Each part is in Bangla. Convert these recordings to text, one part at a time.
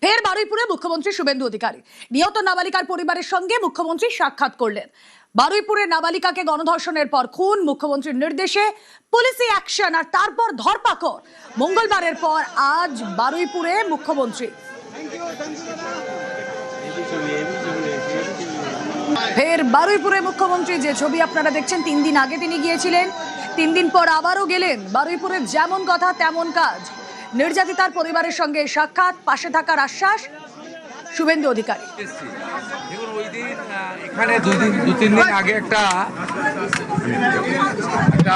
ফের বারুইপুরে মুখ্যমন্ত্রী শুভেন্দু অধিকারী নিহত নাবালিকার পরিবারের সঙ্গে মুখ্যমন্ত্রী সাক্ষাৎ করলেন। বারুইপুরে নাবালিকাকে গণধর্ষণের পর খুন, মুখ্যমন্ত্রীর নির্দেশে পুলিশি অ্যাকশন আর তারপর ধরপাকড়। মঙ্গলবারের পর আজ বারুইপুরে মুখ্যমন্ত্রী। ফের বারুইপুরে মুখ্যমন্ত্রী, যে ছবি আপনারা দেখছেন, 3 দিন আগে তিনি গিয়েছিলেন, 3 দিন পর আবারও গেলেন। বারুইপুরে যেমন কথা তেমন কাজ। নির্যাতিতার পরিবারের সঙ্গে সাক্ষাৎ, পাশে থাকার আশ্বাস শুভেন্দু অধিকারী। দেখুন, ওই দিন এখানে 2-3 দিন আগে একটা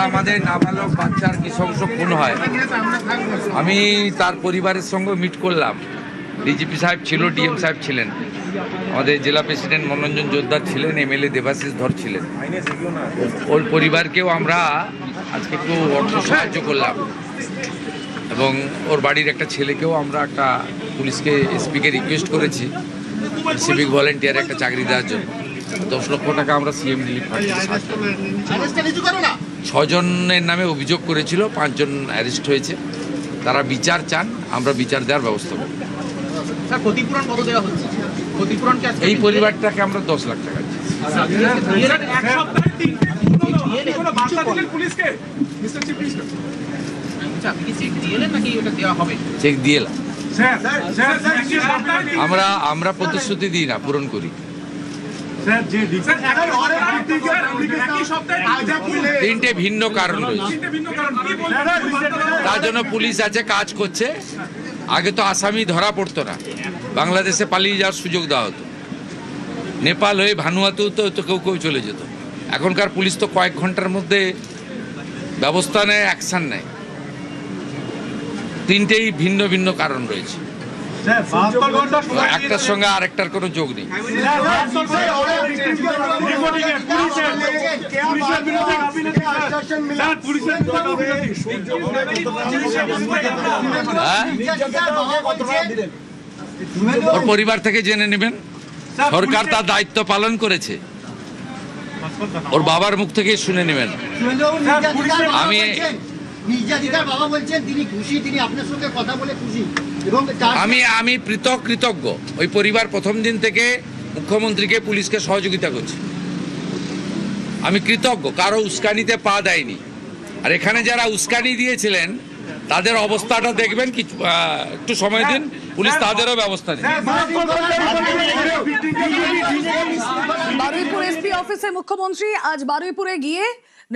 আমাদের নাবালক বাচ্চার নৃশংস খুন হয়। আমি তার পরিবারের সঙ্গে মিট করলাম। ডিজিপি সাহেব ছিল, ডিএম সাহেব ছিলেন, আমাদের জেলা প্রেসিডেন্ট মনোরঞ্জন জোরদার ছিলেন, এমএলএ দেবাশিস ধর ছিলেন। ওর পরিবারকেও আমরা আজকে একটু অর্থ সাহায্য করলাম এবং ওর বাড়ির একটা ছেলেকেও আমরা একটা পুলিশকে, এসপিকে রিকোয়েস্ট করেছি সিভিক ভলেন্টিয়ার একটা চাকরি দেওয়ার জন্য। 10 লক্ষ টাকা আমরা সিএম রিলিফ ফান্ডে 6 জনের নামে অভিযোগ করেছিল, 5 জন অ্যারেস্ট হয়েছে। তারা বিচার চান, আমরা বিচার দেওয়ার ব্যবস্থা করব। ক্ষতিপূরণ কত দেওয়া হচ্ছে? এই পরিবারটাকে আমরা 10 লাখ টাকা দিচ্ছি। চেক দিয়ে এলাম। আমরা প্রতিশ্রুতি দিই না, পূরণ করি। 3টে ভিন্ন কারণ রয়েছে, তার জন্য পুলিশ আছে, কাজ করছে। আগে তো আসামি ধরা পড়তো না, বাংলাদেশে পালিয়ে যাওয়ার সুযোগ দেওয়া হতো, নেপাল হয়ে ভানুয়াতেও তো কেউ চলে যেত। এখনকার পুলিশ তো কয়েক ঘন্টার মধ্যে ব্যবস্থা নেয়, অ্যাকশন নেয়। 3টেই ভিন্ন ভিন্ন কারণ রয়েছে, একটার সঙ্গে আরেকটার কোনো যোগ নেই। ওর পরিবার থেকে জেনে নেবেন, সরকার তার দায়িত্ব পালন করেছে, ওর বাবার মুখ থেকে শুনে নেবেন। আমি কৃতজ্ঞ। ওই পরিবার প্রথম দিন থেকে মুখ্যমন্ত্রীকে, পুলিশকে সহযোগিতা করছে। আমি কৃতজ্ঞ, কারো উস্কানিতে পা দেয়নি। আর এখানে যারা উস্কানি দিয়েছিলেন তাদের অবস্থাটা দেখবেন, একটু সময় দিন, পুলিশ তাদেরও ব্যবস্থা নেবে। বারুইপুর এসপি অফিসে মুখ্যমন্ত্রী আজ বারুইপুরে গিয়ে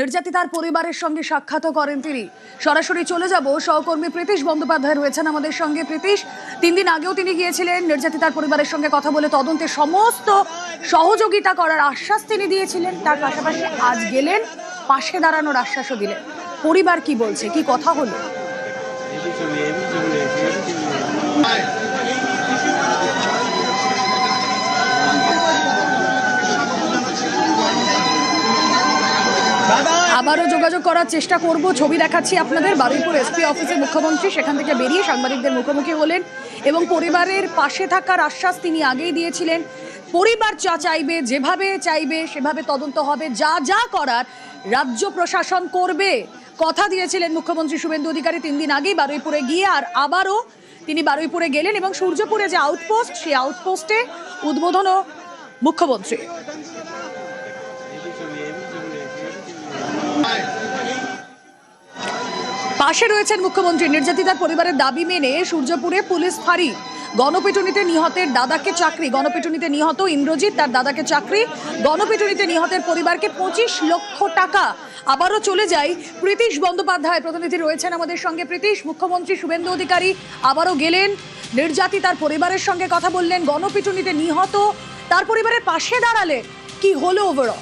নির্যাতিতার পরিবারের সঙ্গে সাক্ষাৎ করেন তিনি। সরাসরি চলে যাব, সহকর্মী প্রীতিশ বন্দ্যোপাধ্যায় রয়েছেন আমাদের সঙ্গে। প্রীতিশ, 3 দিন আগেও তিনি গিয়েছিলেন, নির্যাতিতার পরিবারের সঙ্গে কথা বলে তদন্তে সমস্ত সহযোগিতা করার আশ্বাস তিনি দিয়েছিলেন। তার পাশাপাশি আজ গেলেন, পাশে দাঁড়ানোর আশ্বাসও দিলেন। পরিবার কি বলছে, কি কথা হলো? আবারও যোগাযোগ করার চেষ্টা করব, ছবি দেখাচ্ছি আপনাদের। বারুইপুর এসপি অফিসে মুখ্যমন্ত্রী সেখান থেকে বেরিয়ে সাংবাদিকদের মুখোমুখি হলেন এবং পরিবারের পাশে থাকার আশ্বাস তিনি আগেই দিয়েছিলেন। পরিবার যা চাইবে, যেভাবে চাইবে সেভাবে তদন্ত হবে, যা যা করার রাজ্য প্রশাসন করবে কথা দিয়েছিলেন মুখ্যমন্ত্রী শুভেন্দু অধিকারী 3 দিন আগেই বারুইপুরে গিয়ে। আর আবারও তিনি বারুইপুরে গেলেন এবং সূর্যপুরে যে আউটপোস্ট, সেই আউটপোস্টে উদ্বোধনও মুখ্যমন্ত্রী। পাশে রয়েছেন মুখ্যমন্ত্রী। নির্যাতিতার পরিবারের দাবি মেনে সূর্যপুরে পুলিশ ফাঁড়ি। গণপিটুনিতে নিহতের দাদাকে চাকরি, গণপিটুনিতে নিহত ইন্দ্রজিৎ, তার দাদাকে চাকরি। গণপিটুনিতে নিহতের পরিবারকে 25 লক্ষ টাকা। আবারও চলে যাই, প্রীতিশ বন্দ্যোপাধ্যায় প্রতিনিধি রয়েছেন আমাদের সঙ্গে। প্রীতিশ, মুখ্যমন্ত্রী শুভেন্দু অধিকারী আবারও গেলেন, নির্যাতিতার পরিবারের সঙ্গে কথা বললেন, গণপিটুনিতে নিহত তার পরিবারের পাশে দাঁড়ালেন। কি হলো ওভারঅল?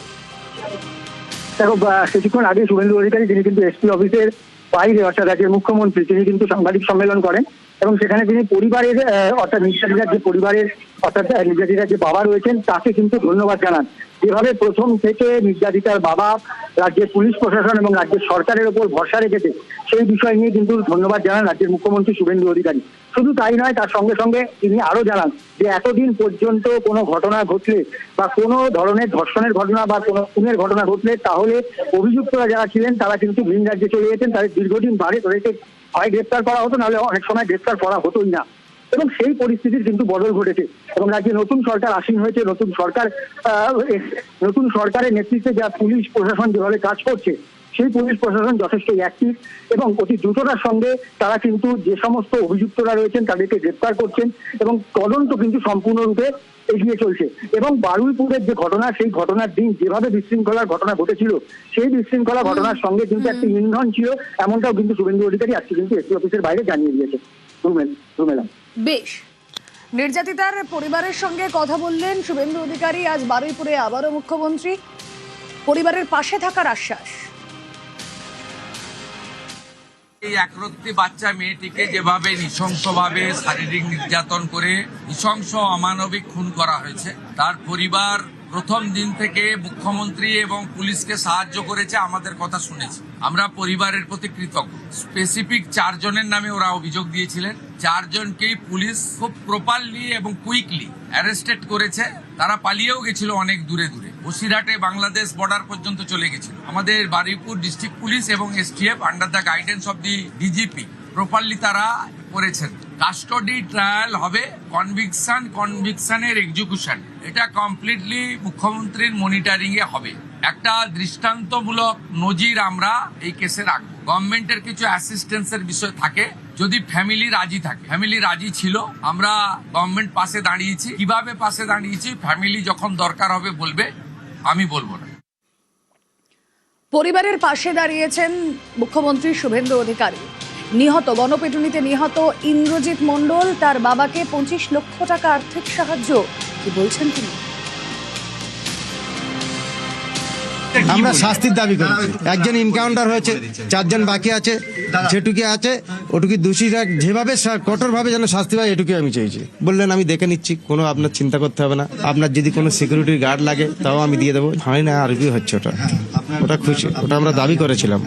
দেখো, কিছুক্ষণ আগে শুভেন্দু অধিকারী, যিনি কিন্তু এসপি অফিসের বাইরে, অর্থাৎ রাজ্যের মুখ্যমন্ত্রী, তিনি কিন্তু সাংবাদিক সম্মেলন করেন এবং সেখানে তিনি পরিবারের, অর্থাৎ নির্যাতিতার যে পরিবারের, অর্থাৎ নির্যাতিতার যে বাবা রয়েছেন, তাকে কিন্তু ধন্যবাদ জানান। যেভাবে প্রথম থেকে নির্যাতিতার বাবা রাজ্যের পুলিশ প্রশাসন এবং রাজ্যের সরকারের উপর ভরসা রেখেছে, সেই বিষয় নিয়ে কিন্তু ধন্যবাদ জানান রাজ্যের মুখ্যমন্ত্রী শুভেন্দু অধিকারী। শুধু তাই নয়, তার সঙ্গে সঙ্গে তিনি আরো জানান যে এতদিন পর্যন্ত কোনো ঘটনা ঘটলে বা কোনো ধরনের ধর্ষণের ঘটনা বা কোনো খুনের ঘটনা ঘটলে, তাহলে অভিযুক্তরা যারা ছিলেন তারা কিন্তু ভিন রাজ্যে চলে যেতেন। তাদের দীর্ঘদিন বাড়ি ধরেছে, হয় গ্রেপ্তার করা হতো, নাহলে অনেক সময় গ্রেপ্তার করা হতোই না। এবং সেই পরিস্থিতির কিন্তু বদল ঘটেছে এবং রাজ্যে নতুন সরকার আসীন হয়েছে। নতুন সরকারের নেতৃত্বে যা পুলিশ প্রশাসন যেভাবে কাজ করছে, সেই পুলিশ প্রশাসন যথেষ্ট অ্যাক্টিভ এবং অতি দ্রুততার সঙ্গে তারা কিন্তু যে সমস্ত অভিযুক্তরা রয়েছেন তাদেরকে গ্রেপ্তার করছেন এবং তদন্ত কিন্তু সম্পূর্ণরূপে এগিয়ে চলছে। এবং বারুইপুরের যে ঘটনা, সেই ঘটনার দিন যেভাবে বিশৃঙ্খলার ঘটনা ঘটেছিল, সেই বিশৃঙ্খলা ঘটনার সঙ্গে কিন্তু একটি ইন্ধন ছিল, এমনটাও কিন্তু শুভেন্দু অধিকারী আজকে কিন্তু এসপি অফিসের বাইরে জানিয়ে দিয়েছে। রুমেলা, বেশ, নির্যাতিতার পরিবারের সঙ্গে কথা বললেন শুভেন্দু অধিকারী। আজ বারুইপুরে আবারও মুখ্যমন্ত্রী, পরিবারের পাশে থাকার আশ্বাস। এই একরত্তি বাচ্চা মেয়েটিকে যেভাবে নৃশংসভাবে শারীরিক নির্যাতন করে নৃশংস অমানবিক খুন করা হয়েছে, তার পরিবার প্রথম দিন থেকে মুখ্যমন্ত্রী এবং পুলিশকে সাহায্য করেছে, আমাদের কথা শুনেছে। আমরা পরিবারের প্রতি কৃতজ্ঞ। স্পেসিফিক 4 জনের নামে ওরা অভিযোগ দিয়েছিলেন। 4 জনকেই পুলিশ খুব প্রপারলি এবং কুইকলি অ্যারেস্টেড করেছে। তারা পালিয়েও গেছিল অনেক দূরে দূরে, বসিরহাটে বাংলাদেশ বর্ডার পর্যন্ত চলে গেছিল। আমাদের বারুইপুর ডিস্ট্রিক্ট পুলিশ এবং STF under the guidance of the DGP properly তারা করেছেন। কাস্টডি ট্রায়াল হবে, কনভিকশনের এক্সিকিউশন, এটা কমপ্লিটলি মুখ্যমন্ত্রীর মনিটরিং এ হবে। একটা দৃষ্টান্তমূলক নজির আমরা এই কেসে রাখবো। গভর্নমেন্টের কিছু অ্যাসিস্ট্যান্সের বিষয় থাকে, যদি ফ্যামিলি রাজি থাকে। ফ্যামিলি রাজি ছিল, আমরা গভর্নমেন্ট পাশে দাঁড়িয়েছি। কিভাবে পাশে দাঁড়িয়েছি, ফ্যামিলি যখন দরকার হবে বলবে, আমি বলবো না। পরিবারের পাশে দাঁড়িয়েছেন মুখ্যমন্ত্রী শুভেন্দু অধিকারী। নিহত, গণপিটুনিতে নিহত ইন্দ্রজিৎ মণ্ডল, তার বাবাকে 25 লক্ষ টাকা আর্থিক সাহায্য। কি বলছেন তিনি? আমরা শাস্তির দাবি করেছি। একজন এনকাউন্টার হয়েছে, 4 জন বাকি আছে। যেটুকু আছে ওটুকু দোষীরা যেভাবে কঠোরভাবে যেন শাস্তি পায়, এটুকু আমি চাইছি। বললেন আমি দেখে নিচ্ছি, কোনো আপনার চিন্তা করতে হবে না। আপনার যদি কোনো সিকিউরিটি গার্ড লাগে তাও আমি দিয়ে দেবো। হয় না, আর কি হচ্ছে ওটা খুশি, ওটা আমরা দাবি করেছিলাম।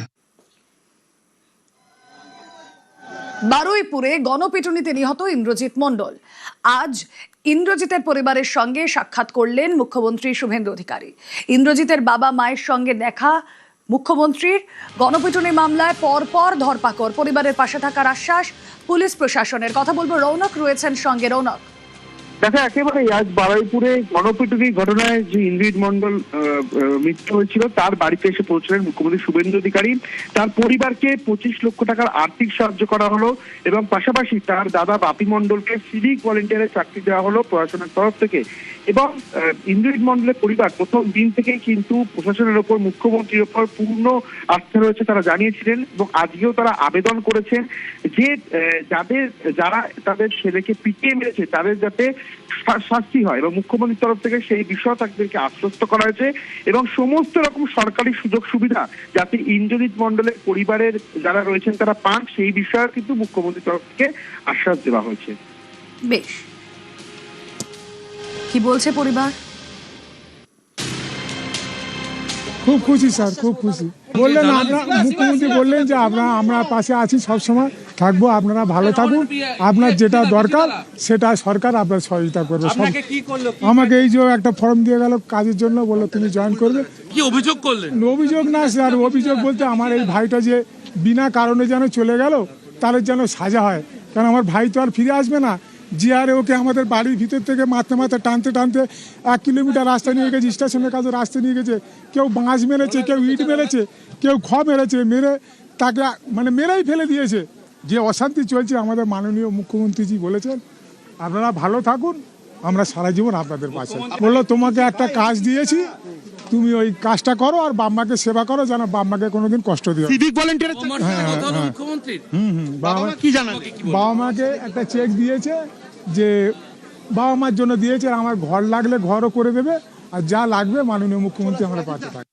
বারুইপুরে গণপিটুনিতে নিহত ইন্দ্রজিৎ মণ্ডল। আজ ইন্দ্রজিতের পরিবারের সঙ্গে সাক্ষাৎ করলেন মুখ্যমন্ত্রী শুভেন্দু অধিকারী। ইন্দ্রজিতের বাবা মায়ের সঙ্গে দেখা মুখ্যমন্ত্রীর। গণপিটুনি মামলায় পরপর ধরপাকড়, পরিবারের পাশে থাকার আশ্বাস পুলিশ প্রশাসনের। কথা বলবো, রৌনক রয়েছেন সঙ্গে। রৌনক, দেখা একেবারে আজ বারুইপুরে গণপিটুনি ঘটনায় যে ইন্দ্রজিৎ মণ্ডল মৃত্যু হয়েছিল, তার বাড়িতে এসে পৌঁছলেন মুখ্যমন্ত্রী শুভেন্দু অধিকারী। তার পরিবারকে 25 লক্ষ টাকার আর্থিক সাহায্য করা হলো এবং পাশাপাশি তার দাদা বাপি মণ্ডলকে সিভিক ভলেন্টিয়ারের চাকরি দেওয়া হলো প্রশাসনের তরফ থেকে। এবং ইন্দ্রজিৎ মণ্ডলের পরিবার প্রথম দিন থেকেই কিন্তু প্রশাসনের ওপর, মুখ্যমন্ত্রীর ওপর পূর্ণ আস্থা রয়েছে, তারা জানিয়েছিলেন। এবং আজকেও তারা আবেদন করেছেন যে যারা তাদের ছেলেকে পিটিয়ে মেরেছে তাদের যাতে শাস্তি হয়, এবং মুখ্যমন্ত্রীর তরফ থেকে সেই বিষয়ে তাদেরকে আশ্বস্ত করা হয়েছে। এবং সমস্ত রকম সরকারি সুযোগ সুবিধা যাতে ইন্দ্রজিৎ মণ্ডলের পরিবারের যারা রয়েছেন তারা পান, সেই বিষয়ে কিন্তু মুখ্যমন্ত্রীর তরফ থেকে আশ্বাস দেওয়া হয়েছে। বেশ, কি বলছে পরিবার? খুব খুশি স্যার, খুব খুশি। বললেন মুখ্যমন্ত্রী বললেন যে আমরা পাশে আছি, সবসময় থাকবো, আপনারা ভালো থাকুন, আপনার যেটা দরকার সেটা সরকার আপনার সহযোগিতা করবে। আমাকে এই যে একটা ফর্ম দিয়ে গেল কাজের জন্য, বললো তুমি জয়েন করবে। কি অভিযোগ করলেন? অভিযোগ না স্যার, অভিযোগ বলতে আমার এই ভাইটা যে বিনা কারণে যেন চলে গেল, তার যেন সাজা হয়। কারণ আমার ভাই তো আর ফিরে আসবে না। জিআরএ ওকে আমাদের বাড়ির ভিতর থেকে মারতে টানতে 1 কিলোমিটার রাস্তা নিয়ে গেছে, স্টেশনের কাছে রাস্তা নিয়ে গেছে। কেউ বাঁশ মেরেছে, কেউ ইট মেরেছে, কেউ মেরেছে, মেরে তাকে মানে মেরেই ফেলে দিয়েছে। যে অশান্তি চলছে, আমাদের মাননীয় মুখ্যমন্ত্রীজি বলেছেন আপনারা ভালো থাকুন, আমরা সারা জীবন আপনাদের পাশে। বললো তোমাকে একটা কাজ দিয়েছি, তুমি ওই কাজটা করো আর বাম্মাকে সেবা করো, যেন বাম্মাকে কোনোদিন কষ্ট দিও। সিভিক ভলেন্টিয়ার বাবা মাকে একটা চেক দিয়েছে, যে বাবা মার জন্য দিয়েছে। আমার ঘর লাগলে ঘরও করে দেবে, আর যা লাগবে মাননীয় মুখ্যমন্ত্রী আমার পাশে থাকে।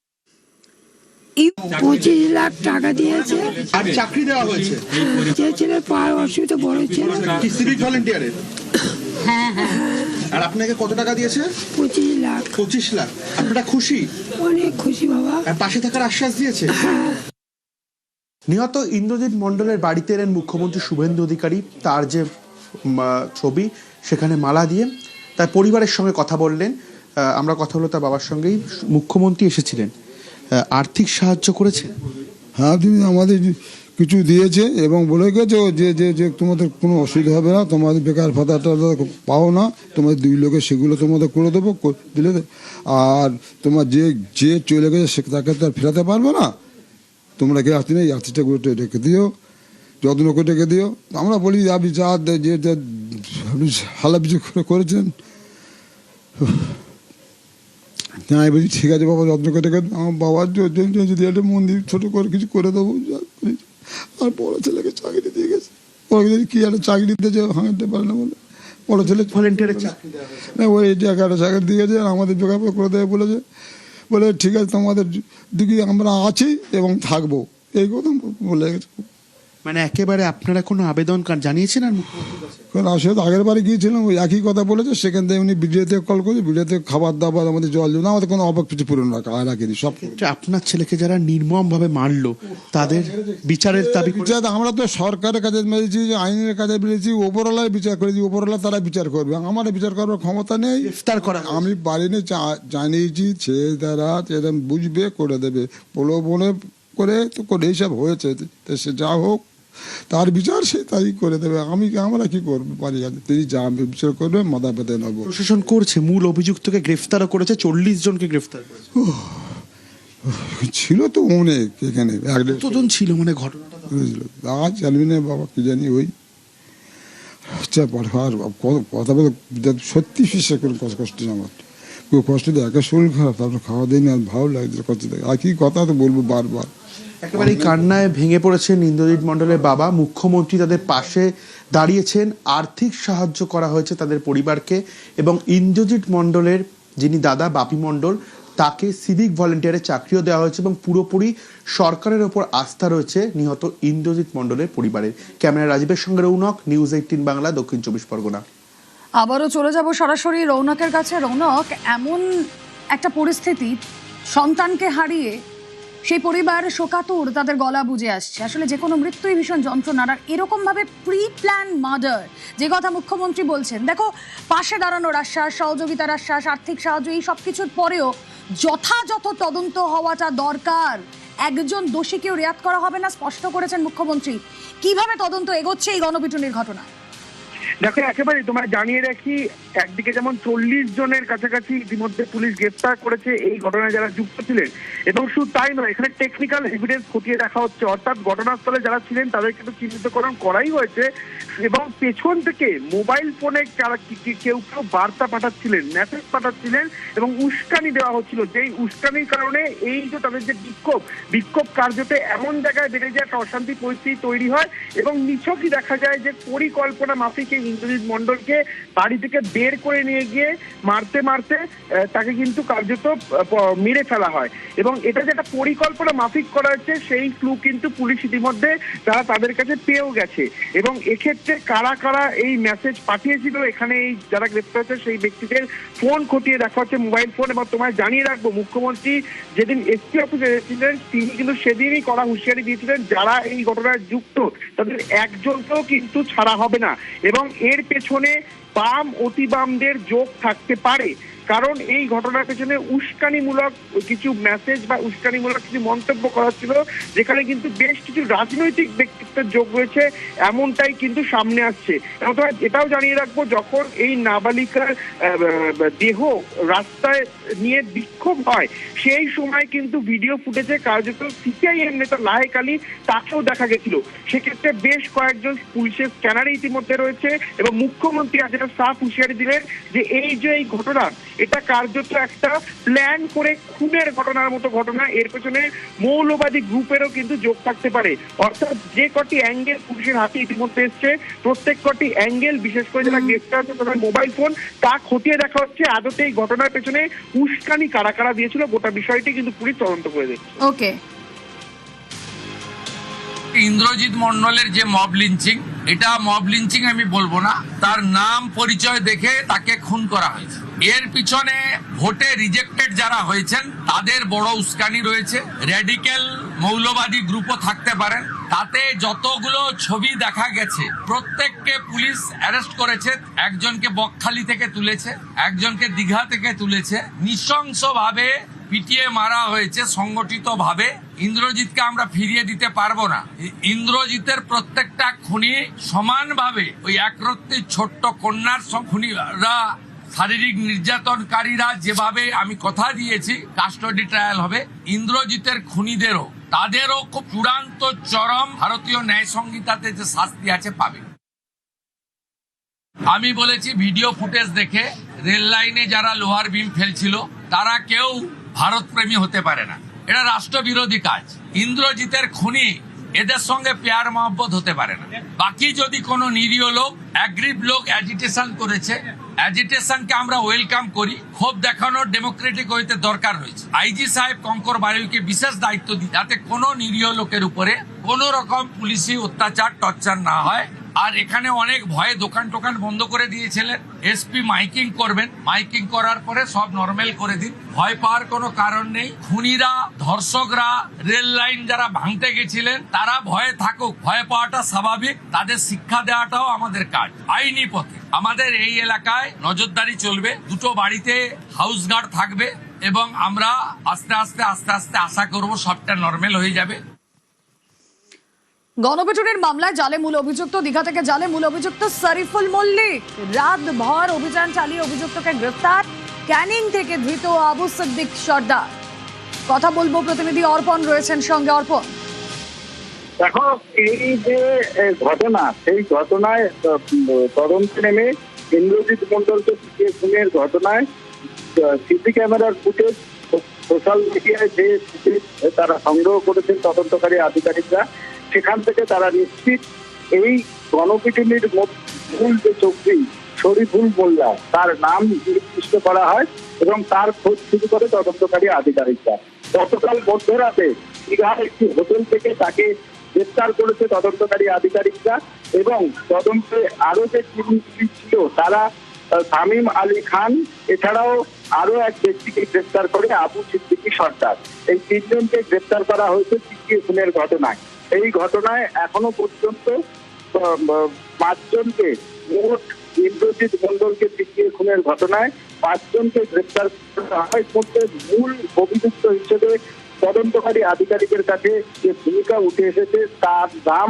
25 লাখ টাকা দিয়েছে। আর চাকরি দেওয়া হয়েছে যে ছেলের পাওয়ার অসুবিধা বড় ছিল, কি সিভিক ভলেন্টিয়ারের? হ্যাঁ। আর আপনাকে কত টাকা দিয়েছে? 25 লাখ। 25 লাখ। আপনারা খুশি? অনেক খুশি বাবা। আর পাশে থাকার আশ্বাস দিয়েছে? নিহত ইন্দ্রজিৎ মণ্ডলের বাড়িতে এলেন মুখ্যমন্ত্রী শুভেন্দু অধিকারী। তার যে ছবি, সেখানে মালা দিয়ে তার পরিবারের সঙ্গে কথা বললেন। আমরা কথা হলো তার বাবার সঙ্গেই। মুখ্যমন্ত্রী এসেছিলেন, আর্থিক সাহায্য করেছে। হ্যাঁ, আমাদের কিছু দিয়েছে এবং বলে গেছে যে যে যে তোমাদের কোনো অসুবিধা হবে না, তোমাদের বেকার ভাতাটা পাও না, তোমাদের 2 লোকে সেগুলো তোমাদের করে দেবো, দিলে আর তোমার যে যে চলে গেছে সে তাকে তো আর ফেরাতে পারবে না, তোমরা কি আসতে নেই আসিটা করে রেখে দিও, যত্ন করে রেখে দিও। আমরা বলি আপনি যা যে আপনি হালা কিছু করেছেন, আমি বলছি ঠিক আছে বাবা যত্ন করে রেখে আমার বাবার জন্য যদি একটা মন্দির ছোটো করে কিছু করে দেবো। আর বড় ছেলেকে চাকরি দিয়ে গেছে, কি একটা চাকরি দিতে হাঁটতে পারে না বলে বড় ছেলে ভলেন্টিয়ারের চাকরি না ওই জায়গাটা চাকরি দিয়ে গেছে, আমাদের যোগাযোগ করে দেবে বলেছে, বলে ঠিক আছে তোমাদের দিকে আমরা আছি এবং থাকবো, এই কথা বলে গেছে। মানে একেবারে আপনারা কোনো আবেদন জানিয়েছেন আর মুখ্যমন্ত্রীর কাছে? কারণ আসলে তো আগের বারে গিয়েছিলাম ওই একই কথা বলেছে, সেখান থেকে উনি ভিডিওতে কল করে ভিডিওতে খাবার দাবার আমাদের জল দেবো না, আমাদের কোনো অবাক কিছু পূরণ রাখিনি সব। আপনার ছেলেকে যারা নির্মমভাবে মারলো তাদের বিচারের দাবি বিচার আমরা তো সরকারের কাছে মেরেছি, আইনের কাছে মেরেছি, ওপরওয়ালায় বিচার করেছি, ওপরওয়ালা তারা বিচার করবে, আমার বিচার করার ক্ষমতা নেই। গ্রেফতার করা আমি বাড়িতে জানিয়েছি, সে তারা এরকম বুঝবে করে দেবে, প্রলোভনে করে তো করে এইসব হয়েছে, তো সে যা হোক তার বিচার সে তাই করে দেবে, আমরা কি করবো পারি, তিনি যা বিচার করবে মাথা পেতে নেবো। প্রশাসন করছে, মূল অভিযুক্তকে গ্রেফতারও করেছে, 40 জনকে গ্রেফতার করেছে। ছিল তো অনেক এখানে, কতজন ছিল মানে ঘটনাটা? আজ জানবি না বাবা, কি জানি ওই কথা বলে সত্যি বিশ্বাস করে কষ্ট আমার খুব কষ্ট দেয়, একা শরীর খারাপ, তারপর খাওয়া দিই না, ভালো লাগছে কষ্ট দেয়, আর কি কথা তো বলবো বারবার। একেবারে কান্নায় ভেঙে পড়েছেন ইন্দ্রজিৎ মণ্ডলের বাবা। মুখ্যমন্ত্রী তাদের পাশে দাঁড়িয়েছেন, আর্থিক সাহায্য করা হয়েছে তাদের পরিবারকে, এবং ইন্দ্রজিৎ মণ্ডলের যিনি দাদা বাপি মণ্ডল তাকে সিভিক ভলেন্টিয়ারের চাকরিও দেওয়া হয়েছে, এবং পুরোপুরি সরকারের ওপর আস্থা রয়েছে নিহত ইন্দ্রজিৎ মণ্ডলের পরিবারের। ক্যামেরা রাজীবের সঙ্গে রৌনক, নিউজ 18 বাংলা, দক্ষিণ 24 পরগনা। আবারও চলে যাব সরাসরি রৌনকের কাছে। রৌনক, এমন একটা পরিস্থিতি, সন্তানকে হারিয়ে সেই পরিবার শোকাতুর, তাদের গলা বুঝে আসছে। আসলে যে কোনো মৃত্যুই ভীষণ যন্ত্রণার, আর এরকমভাবে প্রি প্ল্যান মার্ডার যে কথা মুখ্যমন্ত্রী বলছেন, দেখো পাশে দাঁড়ানোর আশ্বাস, সহযোগিতার আশ্বাস, আর্থিক সাহায্য, এই সব কিছুর পরেও যথাযথ তদন্ত হওয়াটা দরকার, একজন দোষীকেও রেয়াত করা হবে না, স্পষ্ট করেছেন মুখ্যমন্ত্রী। কিভাবে তদন্ত এগোচ্ছে এই গণপিটুনির ঘটনা? দেখো একেবারে তোমায় জানিয়ে রাখি, একদিকে যেমন 40 জনের কাছাকাছি ইতিমধ্যে পুলিশ গ্রেফতার করেছে এই ঘটনায় যারা যুক্ত ছিলেন, এবং শুধু তাই নয়, এখানে টেকনিক্যাল এভিডেন্স খতিয়ে দেখা হচ্ছে, অর্থাৎ ঘটনাস্থলে যারা ছিলেন তাদের কিন্তু চিহ্নিতকরণ করাই হয়েছে, এবং পেছন থেকে মোবাইল ফোনে যারা কেউ কেউ বার্তা পাঠাচ্ছিলেন, মেসেজ পাঠাচ্ছিলেন, এবং উস্কানি দেওয়া হচ্ছিল, যেই উস্কানির কারণে এই যে তাদের যে বিক্ষোভ কার্যতে এমন জায়গায় বেড়ে যায়, একটা অশান্তি পরিস্থিতি তৈরি হয়, এবং নিছকই দেখা যায় যে পরিকল্পনা মাফিক ইন্দ্রজিৎ মণ্ডলকে বাড়ি থেকে বের করে নিয়ে গিয়ে মারতে মারতে তাকে কিন্তু কার্যত মেরে ফেলা হয়, এবং এটা যে একটা পরিকল্পনা মাফিক করা হচ্ছে সেই ক্লু কিন্তু পুলিশ ইতিমধ্যে তারা তাদের কাছে পেয়েও গেছে, এবং এক্ষেত্রে কারা কারা এই মেসেজ পাঠিয়েছিল, এখানে এই যারা গ্রেফতার হচ্ছে সেই ব্যক্তিদের ফোন খতিয়ে দেখা হচ্ছে, মোবাইল ফোন। এবং তোমায় জানিয়ে রাখবো, মুখ্যমন্ত্রী যেদিন এসপি অফিসে এসেছিলেন তিনি কিন্তু সেদিনই কড়া হুঁশিয়ারি দিয়েছিলেন যারা এই ঘটনায় যুক্ত তাদের একজনকেও কিন্তু ছাড়া হবে না, এবং এর পেছনে বাম অতি বামদের যোগ থাকতে পারে, কারণ এই ঘটনার পেছনে উস্কানিমূলক কিছু মেসেজ বা উস্কানিমূলক কিছু মন্তব্য করা ছিল, যেখানে কিন্তু বেশ কিছু রাজনৈতিক ব্যক্তিত্বের যোগ রয়েছে, এমনটাই কিন্তু সামনে আসছে। এবং তোমার এটাও জানিয়ে রাখবো, যখন এই নাবালিকার দেহ রাস্তায় নিয়ে বিক্ষোভ হয় সেই সময় কিন্তু ভিডিও ফুটেজে কার্যত সিপিআইএম নেতা লাহেক আলী তাকেও দেখা গেছিল, সেক্ষেত্রে বেশ কয়েকজন পুলিশের স্ক্যানারে ইতিমধ্যে রয়েছে, এবং মুখ্যমন্ত্রী আজ এটা সাফ হুঁশিয়ারি দিলেন যে এই যে এই ঘটনা, এটা কার্যত একটা প্ল্যান করে খুনের ঘটনার মতো ঘটনা, এর পেছনে মৌলবাদী গ্রুপেরও কিন্তু যোগ থাকতে পারে। অর্থাৎ যে কটি অ্যাঙ্গেল পুলিশের হাতে ইতিমধ্যে এসছে, প্রত্যেক কটি অ্যাঙ্গেল, বিশেষ করে যারা গ্রেফতার হচ্ছে তাদের মোবাইল ফোন, তা খতিয়ে দেখা হচ্ছে আদতে এই ঘটনার পেছনে উস্কানি কারা কারা দিয়েছিল, গোটা বিষয়টি কিন্তু পুলিশ তদন্ত করে দিচ্ছে। ওকে, ইন্দ্রজিৎ মণ্ডলের যে মব লিঞ্চিং, এটা মব লিঞ্চিং আমি বলবো না, তার নাম পরিচয় দেখে তাকে খুন করা হয়েছে। এর পিছনে ভোটে রিজেক্টেড যারা হয়েছেন তাদের বড় উস্কানি রয়েছে, র্যাডিক্যাল মৌলবাদী গ্রুপও থাকতে পারেন। তাতে যতগুলো ছবি দেখা গেছে প্রত্যেককে পুলিশ অ্যারেস্ট করেছে, একজনকে বকখালি থেকে তুলেছে, একজনকে দীঘা থেকে তুলেছে, নৃশংসভাবে পিটিয়ে মারা হয়েছে সংগঠিতভাবে। ইন্দ্রজিৎকে আমরা ফিরিয়ে দিতে পারবো না। ইন্দ্রজিতের প্রত্যেকটা খুনি সমানভাবে ওই একরত্তি ছোট্ট কন্যার খুনিরা, শারীরিক নির্যাতনকারীরা যেভাবে আমি কথা দিয়েছি কাস্টডি ট্রায়াল হবে, ইন্দ্রজিতের খুনিদেরও তাদেরও খুব চূড়ান্ত চরম ভারতীয় ন্যায় সংহিতাতে যে শাস্তি আছে পাবে। আমি বলেছি ভিডিও ফুটেজ দেখে রেল লাইনে যারা লোহার বিম ফেলছিল তারা কেউ ভারতপ্রেমী হতে পারে না, এটা রাষ্ট্রবিরোধী কাজ। ইন্দ্রজিতের খুনি এদের সঙ্গে পেয়ার মহব্বত হতে পারে না। বাকি যদি কোনো নিরীহ লোক, অ্যাগ্রিভ লোক অ্যাজিটেশন করেছে, অ্যাজিটেশনকে আমরা ওয়েলকাম করি। ক্ষোভ দেখানোর ডেমোক্রেটিক হইতে দরকার রয়েছে। আইজি সাহেব কঙ্কর বাড়িকে বিশেষ দায়িত্ব দিই যাতে কোনো নিরীহ লোকের উপরে কোনো রকম পুলিশি অত্যাচার টর্চার না হয়। আর এখানে অনেক ভয়ে দোকান টোকান বন্ধ করে দিয়েছিলেন। এসপি মাইকিং করবেন, মাইকিং করার পরে সব নর্মাল করে দিন। ভয় পাওয়ার কোনো কারণ নেই। খুনিরা, ধর্ষকরা, রেল লাইন যারা ভাঙতে গেছিলেন তারা ভয়ে থাকুক, ভয় পাওয়াটা স্বাভাবিক। তাদের শিক্ষা দেওয়াটাও আমাদের কাজ আইনি পথে। আমাদের এই এলাকায় নজরদারি চলবে, দুটো বাড়িতে হাউস গার্ড থাকবে এবং আমরা আস্তে আস্তে আশা করব সবটা নর্মাল হয়ে যাবে। গণপিটুনির মামলায় জালে মূল অভিযুক্ত, দীঘা থেকে জালে মূল অভিযুক্ত শরীফুল মল্লিক রাতভর অভিযান চালিয়ে অভিযুক্তকে গ্রেফতার। ক্যানিং থেকে ধৃত আবু সিদ্দিক সর্দার। কথা বলবো, প্রতিনিধি অর্পণ রয়েছেন সঙ্গে। অর্পণ, দেখো, এই যে ঘটনা, সেই ঘটনায় তদন্তে নেমে ইন্দ্রজিৎ মন্ডলকে পিটিয়ে খুনের ঘটনায় সিসি ক্যামেরার ফুটেজ, সোশ্যাল মিডিয়ায় যে ফুটেজ তারা সংগ্রহ করেছেন তদন্তকারী আধিকারিকরা, সেখান থেকে তারা নিশ্চিত এই গণপিটুনির মূল যে চক্রী শরীফুল মোল্লা, তার নাম নির্দিষ্ট করা হয় এবং তার খোঁজ শুরু করে তদন্তকারী আধিকারিকরা। গতকাল মধ্যরাতে দীঘার একটি হোটেল থেকে তাকে গ্রেফতার করেছে তদন্তকারী আধিকারিকরা এবং তদন্তে আরো যে তিন ছিল তারা শামীম আলী খান, এছাড়াও আরো এক ব্যক্তিকে গ্রেফতার করে আবু সিদ্দিকী সর্দার। এই তিনজনকে গ্রেফতার করা হয়েছে পিটিয়ে খুনের ঘটনায়। এই ঘটনায় এখনো পর্যন্ত 5 জনকে, মোট ইন্দ্রজিৎ মন্ডলকে পিটিয়ে খুনের ঘটনায় 5 জনকে গ্রেফতার করা হয়। মধ্যে মূল অভিযুক্ত হিসেবে তদন্তকারী আধিকারিকের কাছে যে ভূমিকা উঠে এসেছে তার নাম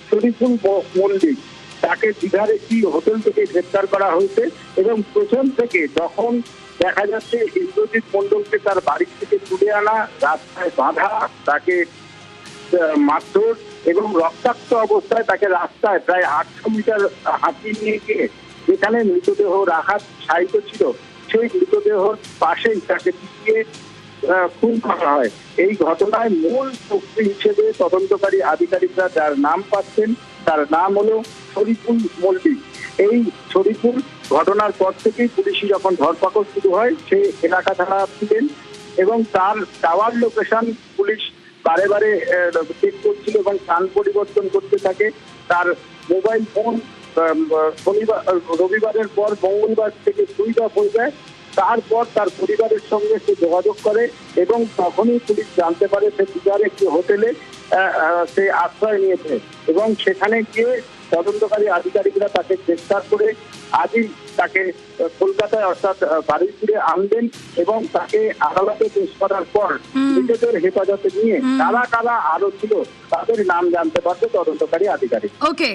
শরীফুল মল্লিক। তাকে দীঘার একটি হোটেল থেকে গ্রেফতার করা হয়েছে এবং প্রথম থেকে যখন দেখা যাচ্ছে ইন্দ্রজিৎ মন্ডলকে তার বাড়ি থেকে তুলে আনা, রাস্তায় বাঁধা, তাকে মারধর এবং রক্তাক্ত অবস্থায় তাকে রাস্তায় প্রায় 800 মিটার হাঁটিয়ে নিয়ে গিয়ে যেখানে মৃতদেহ রাখা সাহিত্য ছিল সেই মৃতদেহর পাশেই তাকে পিটিয়ে খুন করা হয়। এই ঘটনায় মূল চক্রী হিসেবে তদন্তকারী আধিকারিকরা যার নাম পাচ্ছেন তার নাম হলো শরীফুল মল্লিক। এই শরীফুল ঘটনার পর থেকেই পুলিশি যখন ধরপাকড় শুরু হয় সে এলাকা ছাড়া ছিলেন এবং তার টাওয়ার লোকেশন পুলিশ বারে বারে চেক করছিল এবং স্থান পরিবর্তন করতে থাকে। তার মোবাইল ফোন রবিবারের পর মঙ্গলবার থেকে সুইচ অফ হয়ে যায়। তারপর তার পরিবারের সঙ্গে সে যোগাযোগ করে এবং তখনই পুলিশ জানতে পারে সে দীঘার একটি হোটেলে সে আশ্রয় নিয়েছে এবং সেখানে গিয়ে তদন্তকারী আধিকারিকরা তাকে গ্রেফতার করে আজই তাকে কলকাতায় অর্থাৎ বারুইপুরে আনবেন এবং তাকে আদালতে পেশ করার পর নিজেদের হেফাজতে নিয়ে কারা কারা আরো ছিল তাদের নাম জানতে পারবে তদন্তকারী আধিকারিক। ওকে।